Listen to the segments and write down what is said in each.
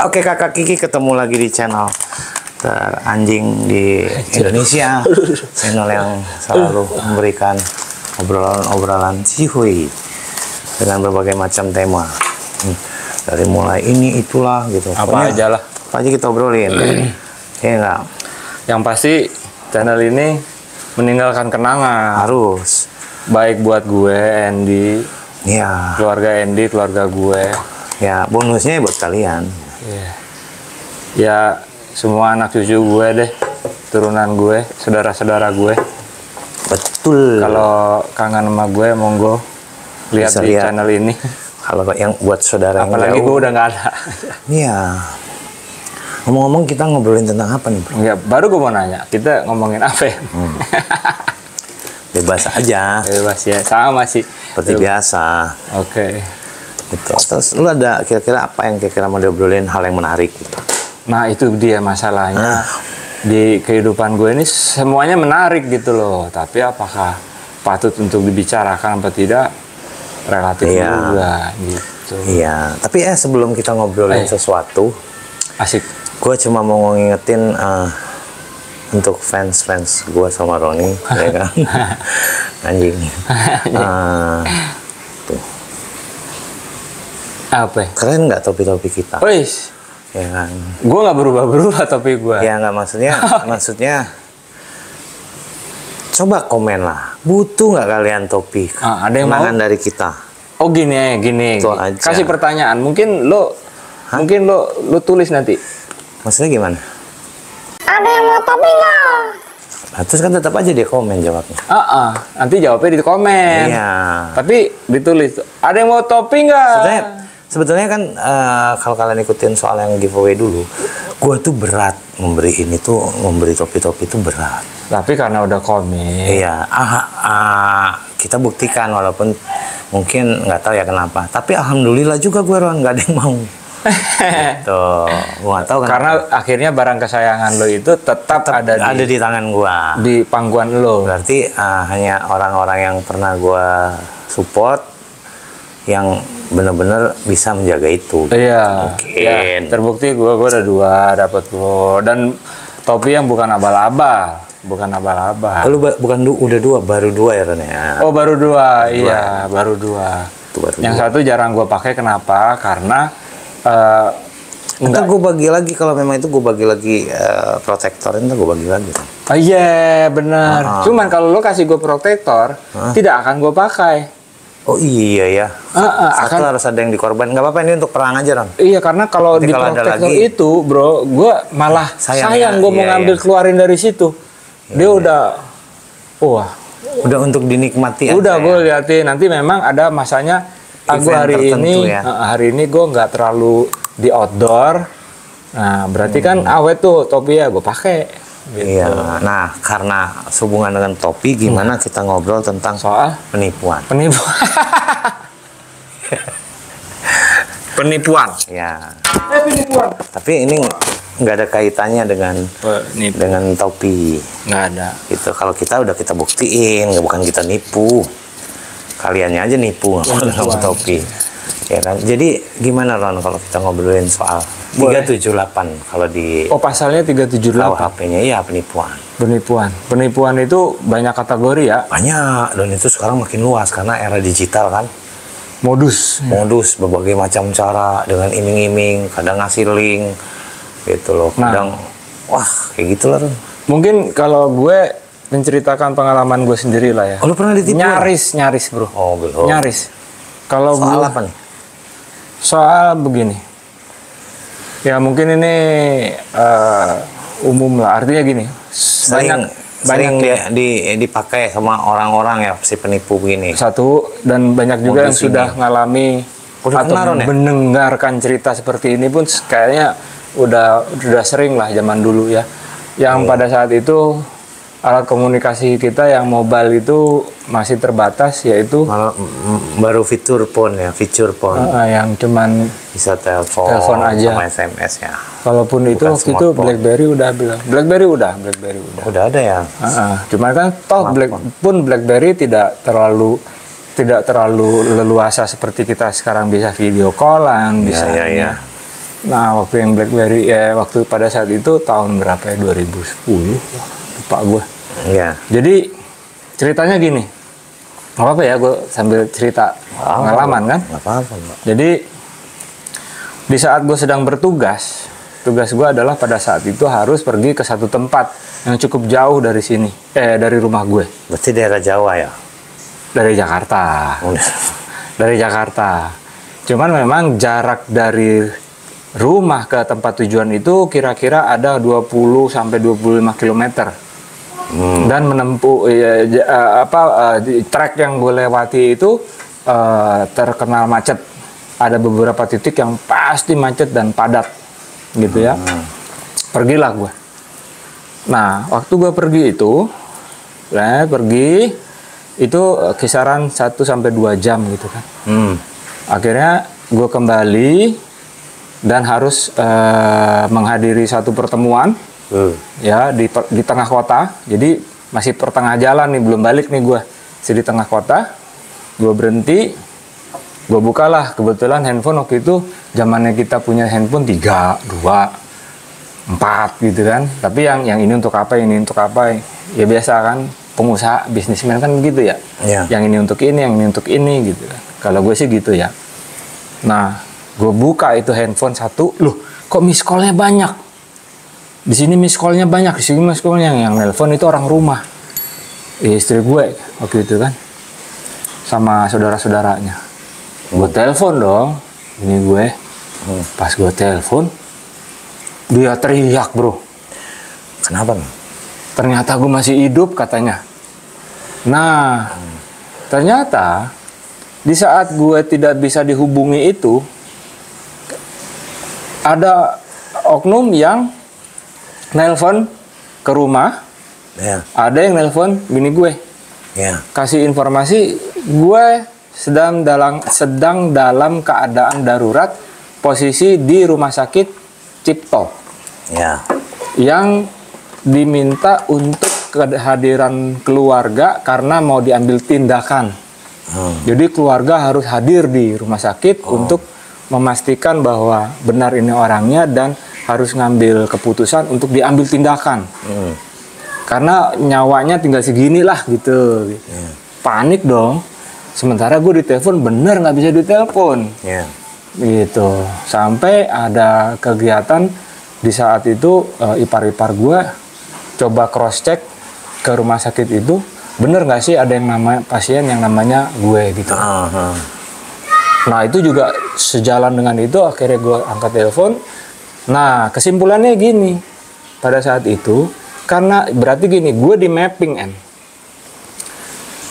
Oke kakak Kiki, ketemu lagi di channel teranjing di Indonesia, channel yang selalu memberikan obrolan-obrolan cihuy dengan berbagai macam tema, dari mulai ini itulah gitu. Apa aja lah, apa aja kita obrolin. Ya enggak, yang pasti channel ini meninggalkan kenangan harus baik buat gue, Andy, ya, keluarga Andy, keluarga gue, ya bonusnya buat kalian. Ya semua anak cucu gue deh, turunan gue, saudara-saudara gue. Betul. Kalau kangen sama gue, monggo lihat di channel ini. Kalau yang buat saudara yang apalagi jauh, gue udah nggak ada. Iya. Ngomong-ngomong, kita ngobrolin tentang apa nih, bro? Enggak, baru gue mau nanya, kita ngomongin apa ya? Bebas aja. Bebas ya, sama sih. Seperti biasa. Oke. Gitu. Terus lu ada kira-kira apa yang kira-kira mau diobrolin, hal yang menarik gitu? Nah itu dia masalahnya. Di kehidupan gue ini semuanya menarik gitu loh. Tapi apakah patut untuk dibicarakan apa tidak? Relatif juga gitu. Iya. Tapi sebelum kita ngobrolin sesuatu, asik. Gue cuma mau ngingetin untuk fans gue sama Roni, ya kan? Anjing. Tuh. Apa? Keren nggak topi-topi kita? Wis. Ya kan? Gue nggak berubah-berubah topi gue. Ya nggak, maksudnya coba komen lah. Butuh nggak kalian topi? Ada yang mau dari kita. Oh gini. Kasih pertanyaan. Mungkin lo tulis nanti. Maksudnya gimana? Ada yang mau topi nggak? Nah, terus kan tetap aja dia komen jawabnya. Nanti jawabnya di komen. Iya. Tapi ditulis. Ada yang mau topi nggak? Sebetulnya kan kalau kalian ikutin soal yang giveaway dulu, gue tuh berat memberi topi-topi itu berat. Tapi karena udah komen. Iya. Kita buktikan walaupun mungkin nggak tahu ya kenapa. Tapi alhamdulillah juga gue nggak ada yang mau. Gitu. Gue nggak tahu kenapa. Karena akhirnya barang kesayangan lo itu tetap ada di tangan gue. Di pangkuan lo. Berarti hanya orang-orang yang pernah gue support yang benar-benar bisa menjaga itu. Iya. Mungkin. Ya, terbukti gue udah 2 dapat lo, dan topi yang bukan abal-abal. Lu udah 2, baru 2 ya Ren ya. Oh baru 2, iya baru 2. Yang satu jarang gue pakai, kenapa? Karena ntar gue bagi lagi, kalau memang itu gue bagi lagi protektor, ntar gue bagi lagi. Oh iya benar. Cuman kalau lo kasih gue protektor, tidak akan gue pakai. Oh iya ya. Satu harus ada yang dikorban. Nggak apa-apa, ini untuk perang aja, Ron. Iya, karena kalau di protektor itu, bro, gue malah sayang gue mau ngambil keluarin dari situ. Dia udah, udah untuk dinikmati. Udah gue liatin. Nanti memang ada masanya. Gue hari ini gue nggak terlalu di outdoor. Nah, berarti kan awet tuh topi ya gue pakai. Gitu. Iya. Nah, karena sehubungan dengan topi, gimana kita ngobrol tentang soal penipuan? Penipuan. Ya. Penipuan. Tapi ini nggak ada kaitannya dengan topi. Nggak ada. Itu kalau kita udah kita buktiin, bukan kita nipu. Kaliannya aja nipu dengan topi. Ya kan? Jadi gimana Ron kalau kita ngobrolin soal 378 kalau di pasalnya 378. HP-nya ya penipuan. Penipuan itu banyak kategori ya? Banyak, dan itu sekarang makin luas karena era digital kan. Modus Berbagai macam cara, dengan iming-iming, kadang ngasih link gitu loh. Kadang kayak gitu lah Ron. Mungkin kalau gue menceritakan pengalaman gue sendiri lah ya. Oh, lu pernah ditipu? Nyaris bro. Oh belum. Nyaris. Kalau soal apa nih? Soal begini. Ya mungkin ini umum lah. Artinya gini. Banyak dipakai sama orang-orang ya si penipu begini. Satu, dan banyak juga yang sudah ngalami atau mendengarkan cerita seperti ini pun kayaknya udah sering lah zaman dulu ya. Yang pada saat itu alat komunikasi kita yang mobile itu masih terbatas, yaitu baru fitur phone. Yang cuman bisa telepon aja sama SMS ya. Kalaupun itu BlackBerry udah bilang. BlackBerry udah. Udah ada ya. Cuman kan BlackBerry tidak terlalu leluasa seperti kita sekarang bisa video callan, bisa Nah, waktu yang BlackBerry waktu pada saat itu tahun berapa ya? 2010. Lupa gue. Iya. Jadi ceritanya gini. Nggak apa-apa ya, gue sambil cerita pengalaman kan? Nggak apa-apa. Jadi di saat gue sedang bertugas, tugas gue adalah pada saat itu harus pergi ke satu tempat yang cukup jauh dari sini, dari rumah gue. Berarti daerah Jawa ya? Dari Jakarta. Dari Jakarta. Cuman memang jarak dari rumah ke tempat tujuan itu kira-kira ada 20 sampai 25 km. Dan menempuh trek yang gue lewati itu terkenal macet. Ada beberapa titik yang pasti macet dan padat gitu ya. Pergilah gue. Nah, waktu gue pergi itu kisaran 1 sampai 2 jam gitu kan. Akhirnya gue kembali dan harus menghadiri satu pertemuan ya di tengah kota. Jadi masih pertengah jalan nih, belum balik nih gue. Masih di tengah kota. Gue berhenti, gue bukalah, kebetulan handphone waktu itu zamannya kita punya handphone 3, 2, 4 gitu kan. Tapi yang ini untuk apa, ini untuk apa, ya biasa kan, pengusaha, bisnismen kan gitu ya. Yang ini untuk ini, yang ini untuk ini gitu kan. Kalau gue sih gitu ya. Nah, gue buka itu handphone satu, loh kok miss call-nya banyak? Di sini miss call-nya banyak, di sini miss call-nya yang nelpon itu orang rumah. Istri gue waktu itu kan. Sama saudara-saudaranya. Gue telepon dong, ini gue. Pas gue telepon, dia teriak bro. Kenapa? Ternyata gue masih hidup katanya. Nah, ternyata di saat gue tidak bisa dihubungi itu, ada oknum yang nelpon ke rumah, ada yang nelpon bini gue, kasih informasi gue sedang dalam keadaan darurat, posisi di rumah sakit Cipto, yang diminta untuk kehadiran keluarga karena mau diambil tindakan. Jadi keluarga harus hadir di rumah sakit untuk memastikan bahwa benar ini orangnya dan harus ngambil keputusan untuk diambil tindakan. Karena nyawanya tinggal segini lah gitu. Panik dong. Sementara gue ditelepon bener nggak bisa ditelepon. Gitu. Sampai ada kegiatan di saat itu ipar-ipar gue coba cross check ke rumah sakit itu. Bener nggak sih ada yang namanya pasien yang namanya gue gitu. Nah itu juga sejalan dengan itu akhirnya gue angkat telepon. Nah kesimpulannya gini, pada saat itu karena berarti gini, gue di mapping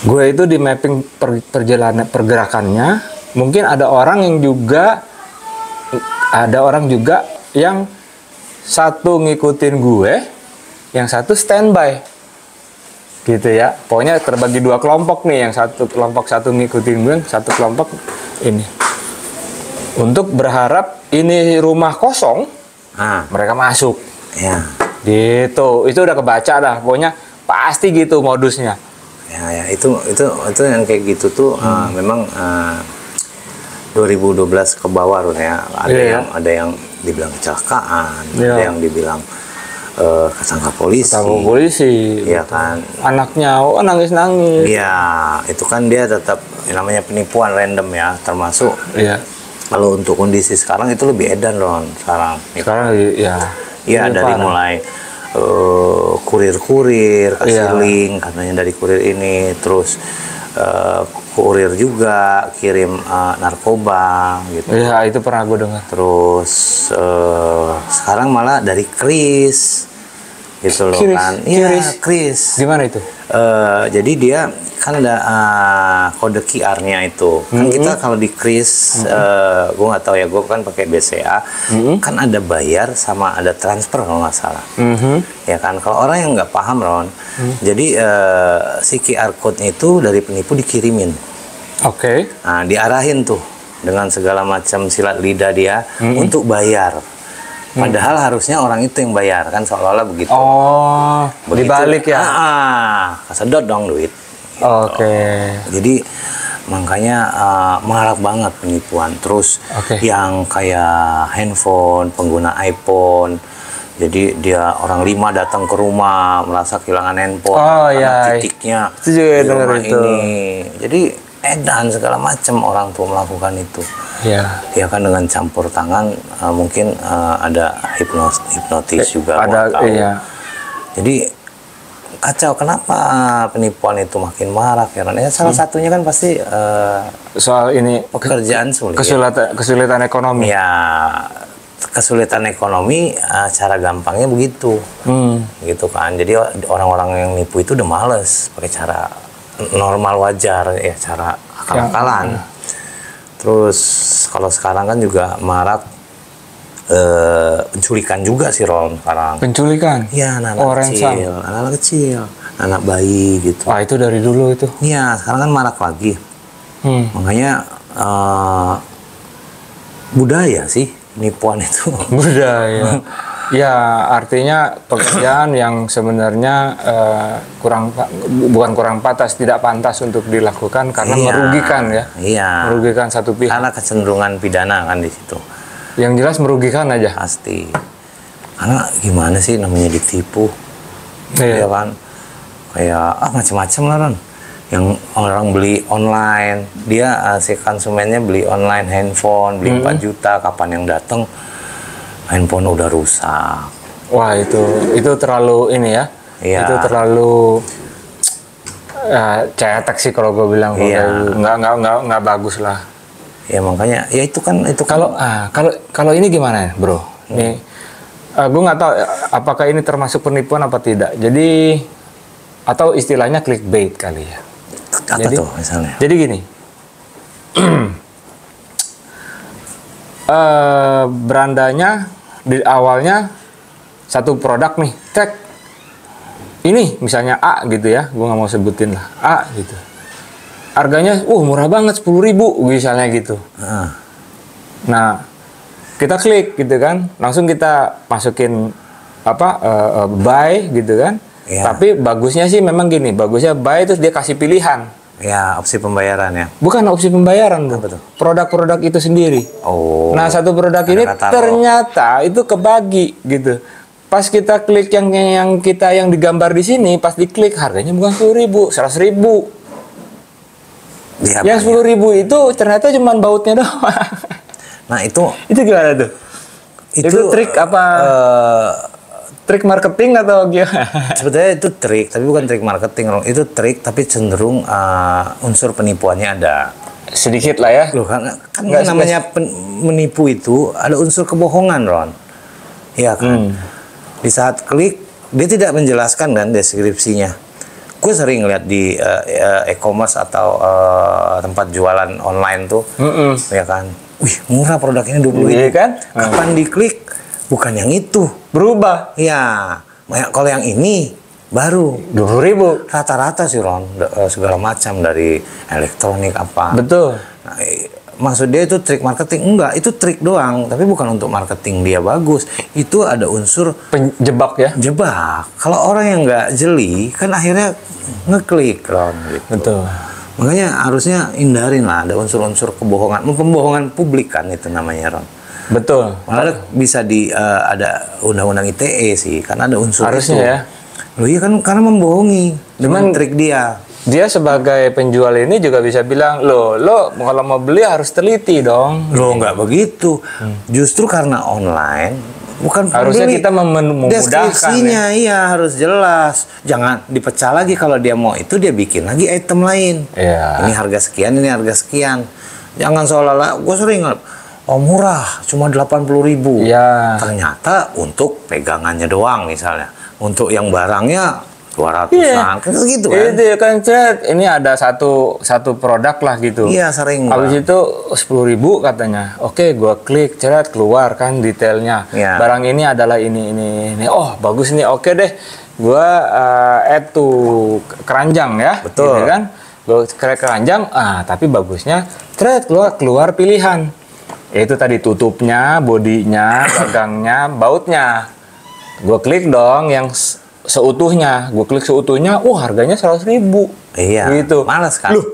gue itu di mapping perjalanan pergerakannya. Mungkin ada orang juga yang satu ngikutin gue, yang satu standby. Gitu ya, pokoknya terbagi 2 kelompok nih, yang satu kelompok satu ngikutin gue, satu kelompok ini untuk berharap ini rumah kosong, mereka masuk, gitu. Itu udah kebaca dah, pokoknya pasti gitu modusnya. Itu yang kayak gitu tuh memang 2012 ke bawah ya, ada yang dibilang kecelakaan, ada yang dibilang kesangka polisi, ya kan, anaknya nangis-nangis. Iya, itu kan dia tetap namanya penipuan random ya, termasuk. Kalau untuk kondisi sekarang itu lebih edan loh sekarang. Sekarang ya dari mulai kurir kasih link katanya dari kurir ini, terus kurir juga kirim narkoba gitu. Iya, itu pernah gue dengar. Terus sekarang malah dari kris gitu loh kan. Iya, kris. Gimana itu? Jadi dia kan ada kode QR-nya itu. Kan kita kalau di kris, gue nggak tahu ya, gue kan pakai BCA, kan ada bayar sama ada transfer kalau nggak salah. Ya kan, kalau orang yang nggak paham Ron, jadi si QR code-nya itu dari penipu dikirimin. Nah, diarahin tuh dengan segala macam silat lidah dia untuk bayar. Padahal harusnya orang itu yang bayar, kan seolah-olah begitu. Dibalik ya? Kesedot dong duit. Gitu. Jadi makanya marak banget penipuan. Terus yang kayak handphone, pengguna iPhone. Jadi dia orang 5 datang ke rumah merasa kehilangan handphone, titiknya di rumah ini. Jadi edan segala macam orang tuh melakukan itu. Ya kan dengan campur tangan mungkin ada hipnotis juga. Jadi kacau, kenapa penipuan itu makin marak ya? Salah satunya kan pasti soal ini pekerjaan sulit. Kesulitan ekonomi. Ya, kesulitan ekonomi cara gampangnya begitu. Gitu kan. Jadi orang-orang yang nipu itu udah males pakai cara normal wajar ya, cara akal-akalan. Terus kalau sekarang kan juga marak penculikan juga sih Ron sekarang. Penculikan? Iya, anak kecil, anak bayi gitu. Itu dari dulu itu? Iya, sekarang kan marak lagi. Makanya budaya sih penipuan itu. Budaya. Ya, artinya pekerjaan yang sebenarnya bukan kurang pantas, tidak pantas untuk dilakukan karena merugikan ya. Iya. Merugikan satu pihak. Karena kecenderungan pidana kan di situ. Yang jelas merugikan aja. Pasti. Karena gimana sih namanya ditipu? Ya kan. Kayak macam-macam lah Ron. Yang orang beli online, dia si konsumennya beli online handphone, beli 4 juta, kapan yang datang handphone udah rusak. Wah, itu terlalu ini ya. Itu terlalu cetek sih kalau gue bilang. Nggak bagus lah. Ya makanya ya itu kan kalau ini gimana bro? Nih gue nggak tahu apakah ini termasuk penipuan apa tidak. Jadi atau istilahnya clickbait kali ya. Apa tuh misalnya? Jadi gini, berandanya di awalnya satu produk nih, cek ini misalnya A gitu ya, gue nggak mau sebutin lah, A gitu. Harganya, murah banget 10.000 misalnya gitu. Nah, kita klik gitu kan, langsung kita masukin buy gitu kan. Tapi bagusnya sih memang gini, bagusnya buy terus dia kasih pilihan. Ya, opsi pembayaran ya. Bukan opsi pembayaran, Bro. Produk-produk itu sendiri. Nah, satu produk ini ternyata itu kebagi gitu. Pas kita klik yang digambar di sini, pas diklik harganya bukan 10.000, 100.000. Yang 10.000 itu ternyata cuma bautnya doang. Nah itu gimana tuh? Itu trik apa? Trik marketing atau gimana? Sebetulnya itu trik, tapi bukan trik marketing. Itu trik, tapi cenderung unsur penipuannya ada. Sedikit lah ya. Loh, kan namanya menipu itu ada unsur kebohongan, Ron. Iya kan? Di saat klik, dia tidak menjelaskan kan deskripsinya. Gue sering lihat di e-commerce atau tempat jualan online tuh, ya kan, wih murah produk ini 20.000 kan? Kapan diklik, bukan yang itu, berubah. Ya, kalau yang ini baru 20.000. Rata-rata sih Ron, segala macam dari elektronik apa. Betul. Nah, maksud dia itu trik marketing? Enggak, itu trik doang, tapi bukan untuk marketing dia bagus. Itu ada unsur penjebak ya? Jebak. Kalau orang yang nggak jeli, kan akhirnya ngeklik, Ron. Gitu. Betul. Makanya harusnya hindarin lah, ada unsur-unsur kebohongan. Pembohongan publik kan itu namanya, Ron. Betul. Malah bisa ada undang-undang ITE sih, karena ada unsur harusnya itu. Ya. Loh iya kan, karena membohongi dengan trik dia. Dia sebagai penjual ini juga bisa bilang, lo kalau mau beli harus teliti dong. Lo nggak begitu. Justru karena online, bukan harusnya pembeli. Kita memudahkan. Deskripsinya iya harus jelas. Jangan dipecah lagi, kalau dia mau itu dia bikin lagi item lain. Ya. Ini harga sekian, ini harga sekian. Jangan seolah-olah, gue sering murah, cuma 80.000. Ya. Ternyata untuk pegangannya doang misalnya. Untuk yang barangnya 200-an, kan gitu kan? Itu kan ini ada satu produk lah gitu. Iya sering. Habis itu 10.000 katanya. Oke, gua klik, keluar kan detailnya. Ya. Barang ini adalah ini. Oh bagus nih, oke deh. Gua add to keranjang ya. Betul. Gitu kan? Gua keranjang. Tapi bagusnya keluar pilihan. Itu tadi tutupnya, bodinya, gagangnya, bautnya. Gua klik dong yang seutuhnya, gue klik seutuhnya, harganya 100.000. Iya. Gitu. Males kan? Loh,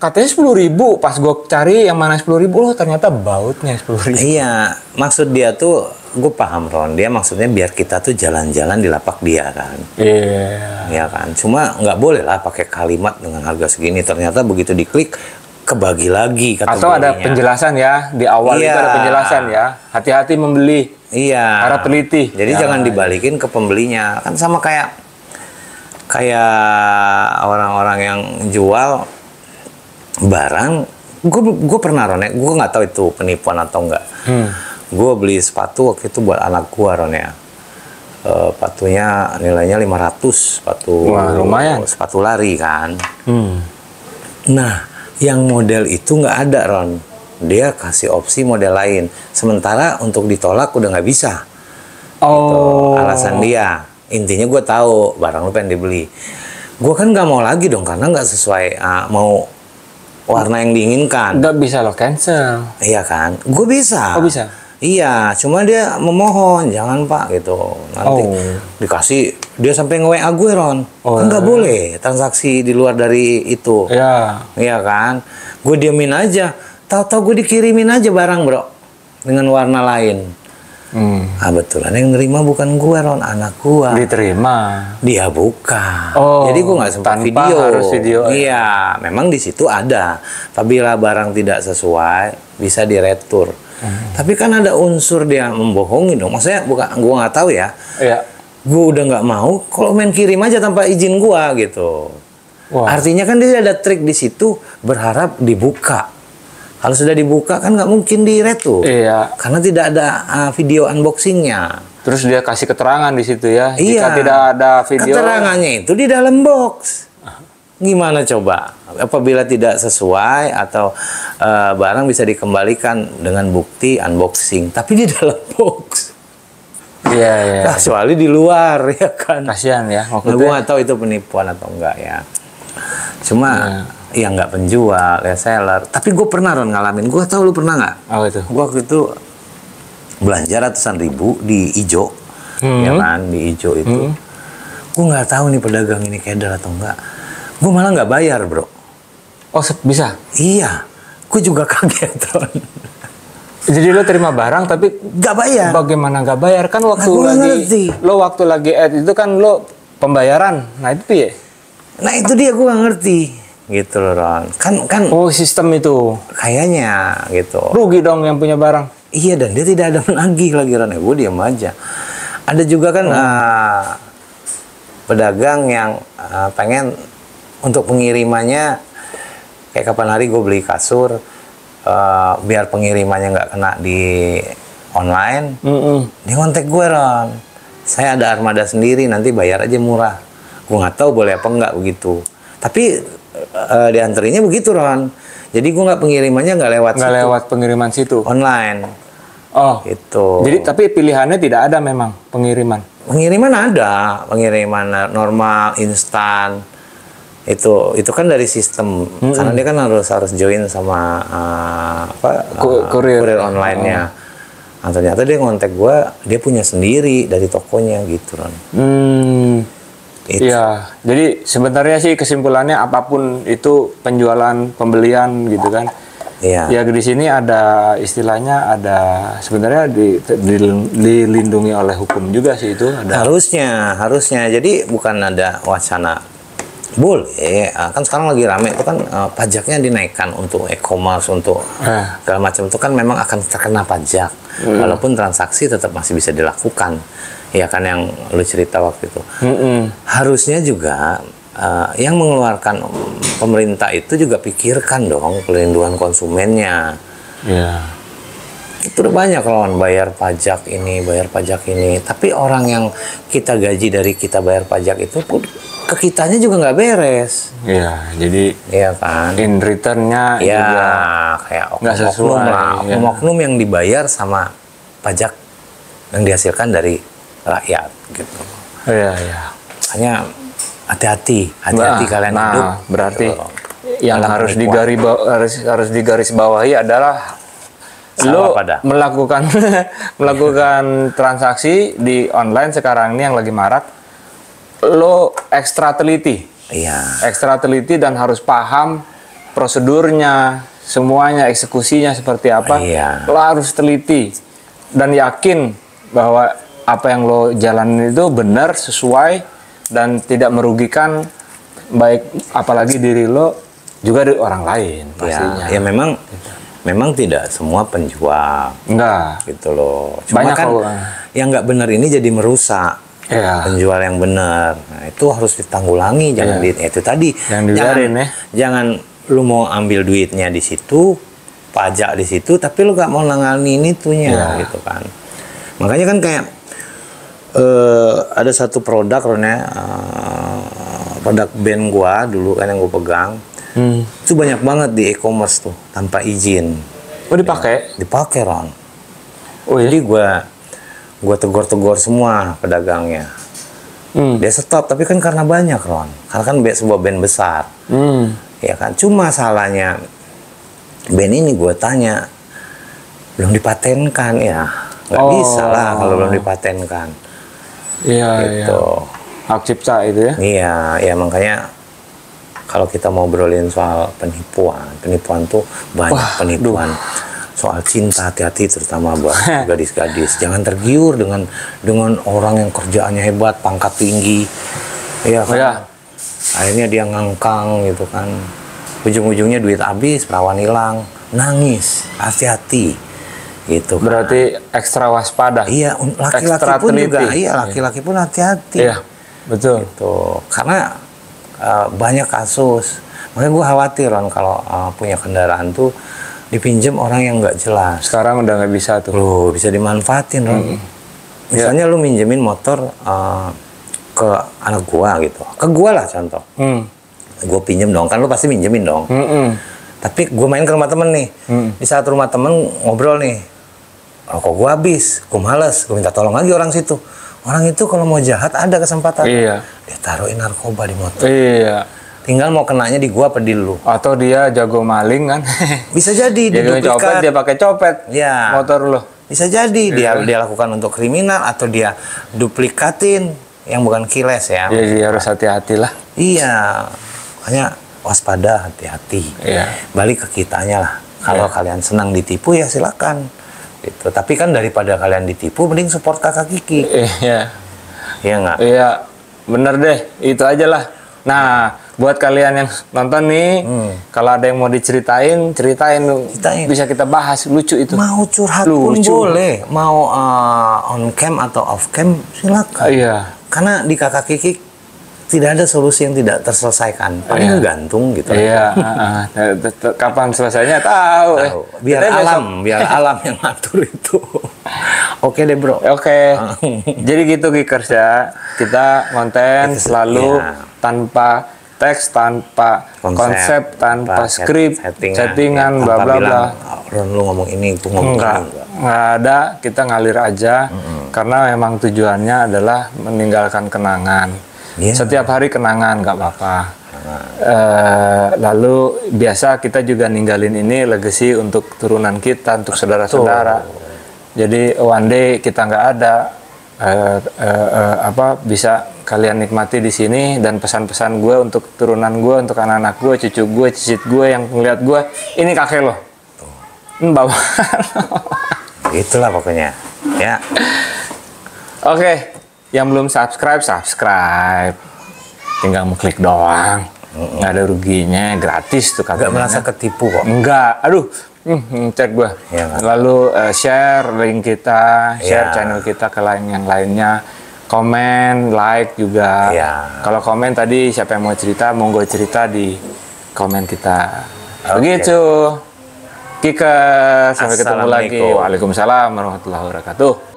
katanya 10.000, pas gue cari yang mana 10.000, loh ternyata bautnya 10.000. Iya, maksud dia tuh, gue paham Ron, dia maksudnya biar kita tuh jalan-jalan di lapak dia kan. Iya. Iya kan, cuma nggak boleh lah pakai kalimat dengan harga segini, ternyata begitu diklik, kebagi lagi kategorinya. Atau ada penjelasan ya, di awal itu ada penjelasan ya, hati-hati membeli. Iya. Harap teliti. Jadi jangan dibalikin ke pembelinya, kan sama kayak orang-orang yang jual barang. Gue pernah Ron ya, gue nggak tahu itu penipuan atau enggak. Gue beli sepatu waktu itu buat anak gue Ron ya. Sepatunya nilainya 500, sepatu. Wah, lumayan. Sepatu lari kan. Nah, yang model itu nggak ada Ron. Dia kasih opsi model lain. Sementara untuk ditolak udah nggak bisa. Gitu, alasan dia. Intinya gue tahu barang lu pengen dibeli. Gue kan nggak mau lagi dong karena nggak sesuai mau warna yang diinginkan. Nggak bisa lo cancel. Iya kan? Gue bisa. Oh bisa? Iya, cuma dia memohon jangan Pak gitu. Nanti dikasih, dia sampai nge-WA gue Ron. Kan nggak boleh transaksi di luar dari itu. Iya. Iya kan? Gue diemin aja. Tahu-tahu gue dikirimin aja barang bro dengan warna lain. Betulan yang nerima bukan gue Ron, anak gue. Diterima. Dia buka. Oh, jadi gue nggak sempat video. Harus video. Iya, memang di situ ada. Apabila barang tidak sesuai, bisa diretur. Tapi kan ada unsur dia membohongi dong. Maksudnya bukan, gue nggak tahu ya. Iya. Gue udah nggak mau. Kalau main kirim aja tanpa izin gue gitu. Wah. Artinya kan dia ada trik di situ, berharap dibuka. Kalau sudah dibuka kan nggak mungkin diretur. Iya. Karena tidak ada video unboxingnya. Terus dia kasih keterangan di situ ya. Iya. Jika tidak ada video. Keterangannya itu di dalam box. Gimana coba? Apabila tidak sesuai atau barang bisa dikembalikan dengan bukti unboxing, tapi di dalam box. Iya, iya. Nah, kecuali di luar ya kan. Kasihan ya. Nah, gue nggak tahu itu penipuan atau enggak ya. Cuma ya nggak penjual, ya seller. Tapi gue pernah Ron ngalamin. Gue tahu lu pernah nggak? Apa itu? Gue waktu itu belanja ratusan ribu di Ijo, ya kan di Ijo itu. Gue nggak tahu nih pedagang ini keder atau enggak. Gue malah nggak bayar bro. Oh bisa? Iya, gue juga kaget Ron. Jadi lo terima barang tapi nggak bayar. Bagaimana nggak bayar? Kan waktu waktu lagi ad itu kan lo pembayaran. Nah itu ya? Nah itu dia gue nggak ngerti. Gitu loh Ron. Kan oh sistem itu kayaknya gitu. Rugi dong yang punya barang. Iya, dan dia tidak ada menagih lagi Ron. Ya gue diam aja. Ada juga kan pedagang yang pengen untuk pengirimannya kayak kapan hari gue beli kasur biar pengirimannya nggak kena di online. Dia kontak gue Ron. Saya ada armada sendiri, nanti bayar aja murah. Gue nggak tahu boleh apa nggak begitu. Tapi diantarinya begitu Ron. Jadi gue nggak pengirimannya nggak lewat situ. Nggak lewat pengiriman situ. Online. Oh. Gitu. Jadi tapi pilihannya tidak ada memang pengiriman. Pengiriman ada, pengiriman normal, instan. Itu kan dari sistem. Karena dia kan harus join sama kurir online-nya. Nah, ternyata dia ngontek gue, dia punya sendiri dari tokonya gitu Ron. Iya, jadi sebenarnya sih kesimpulannya apapun itu penjualan, pembelian gitu kan. Iya. Ya di sini ada istilahnya ada sebenarnya dilindungi oleh hukum juga sih itu. Ada. Harusnya. Jadi bukan ada wacana boleh. Kan sekarang lagi rame itu kan pajaknya dinaikkan untuk e-commerce untuk segala macam itu kan memang akan terkena pajak. Walaupun transaksi tetap masih bisa dilakukan. Ya kan yang lu cerita waktu itu. Harusnya juga yang mengeluarkan pemerintah itu juga pikirkan dong pelindungan konsumennya. Yeah. Itu udah banyak lawan bayar pajak ini. Tapi orang yang kita gaji dari kita bayar pajak itu pun ke kitanya juga nggak beres. Iya, jadi iya kan. In returnnya ya, juga kayak nggak sesuai. Oknum yang dibayar sama pajak yang dihasilkan dari rakyat gitu. Iya. Makanya hati-hati kalian hidup. Berarti gitu. Yang harus digarisbawahi adalah lo melakukan transaksi di online sekarang ini yang lagi marak. Lo ekstra teliti. Iya. Ekstra teliti dan harus paham prosedurnya, semuanya, eksekusinya seperti apa, lo harus teliti dan yakin bahwa apa yang lo jalanin itu benar, sesuai, dan tidak merugikan baik apalagi diri lo juga dari orang lain pastinya. Ya memang tidak semua penjual. Enggak. Gitu loh. Cuma banyak kan yang nggak benar ini jadi merusak. Penjual yang benar. Nah, itu harus ditanggulangi, jangan itu tadi. Jangan lu mau ambil duitnya di situ, pajak di situ, tapi lu nggak mau nanganin itunya gitu kan. Makanya kan kayak ada satu produk produk band gua dulu kan yang gua pegang. Itu banyak banget di e-commerce tuh tanpa izin. Oh, dipakai? Dipakai, Ron. Oh, iya? Jadi gua tegur semua pedagangnya. Dia stop, tapi kan karena banyak, Ron. Karena kan sebuah band besar. Ya kan, cuma salahnya band ini gue tanya belum dipatenkan ya, nggak bisa lah kalau belum dipatenkan. Iya, gitu. Hak cipta itu ya? Iya, makanya kalau kita mau ngobrolin soal penipuan tuh banyak penipuan. Soal cinta, hati-hati terutama buat gadis-gadis. Jangan tergiur dengan orang yang kerjaannya hebat, pangkat tinggi. Iya kan? Akhirnya dia ngangkang gitu kan. Ujung-ujungnya duit habis, perawan hilang, nangis. Hati-hati. Gitu kan. Berarti ekstra waspada. Iya, laki-laki pun teliti. Juga. Iya, laki-laki pun hati-hati. Iya, betul. Gitu. Karena banyak kasus. Makanya gue khawatir kan kalau punya kendaraan tuh dipinjam orang yang nggak jelas. Sekarang udah nggak bisa tuh. Loh, bisa dimanfaatin, Ron. Misalnya lu minjemin motor ke anak gua gitu. Ke gua lah contoh. Gua pinjem dong, kan lu pasti minjemin dong. Tapi gua main ke rumah temen nih. Di saat rumah temen ngobrol nih. Kok gua habis, gua males, gua minta tolong lagi orang situ. Orang itu kalau mau jahat ada kesempatan. Iya. Dia taruhin narkoba di motor. Iya. Tinggal mau kenanya di gua apa di lu. Atau dia jago maling kan. Bisa jadi dia copet, dia pakai copet. Ya. Motor lo. Bisa jadi dia lakukan untuk kriminal atau dia duplikatin yang bukan kiles ya. Jadi harus hati-hati lah. Iya. Makanya waspada, hati-hati. Iya. Balik ke kitanya lah. Kalau kalian senang ditipu ya silakan. Gitu. Tapi kan daripada kalian ditipu mending support Kakak Kiki. Iya. Iya nggak? Iya. Bener deh. Itu aja lah. Nah, buat kalian yang nonton nih, kalau ada yang mau ceritain. Bisa kita bahas, lucu itu. Mau curhat pun boleh, mau on cam atau off cam silakan. Iya. Karena di Kakak Kiki tidak ada solusi yang tidak terselesaikan. Paling gantung gitu. Iya. Kapan selesainya tahu. Biar alam yang ngatur itu. Oke deh bro. Oke. Jadi gitu Geekers ya. Kita konten selalu tanpa teks, tanpa konsep, tanpa skrip, settingan, bla bla bla. Ron lu ngomong ini, gua ngomong nggak ada, kita ngalir aja. Karena memang tujuannya adalah meninggalkan kenangan. Setiap hari kenangan, nggak apa-apa. Lalu biasa kita juga ninggalin ini legacy untuk turunan kita, untuk saudara-saudara. Jadi one day kita nggak ada. Bisa kalian nikmati di sini, dan pesan-pesan gue untuk turunan gue, untuk anak-anak gue, cucu gue, cicit gue yang ngeliat gue, ini kakek lo, bawa. Itulah pokoknya, ya. Oke, yang belum subscribe, tinggal mau klik doang, nggak ada ruginya, gratis tuh kakek. Nggak merasa ketipu kok? Enggak, aduh. Cek gue. Ya, lalu share link kita, share channel kita ke yang lainnya, komen, like juga. Kalau komen tadi siapa yang mau cerita, monggo cerita di komen kita. Begitu. Kika, sampai ketemu lagi. Waalaikumsalam warahmatullahi wabarakatuh.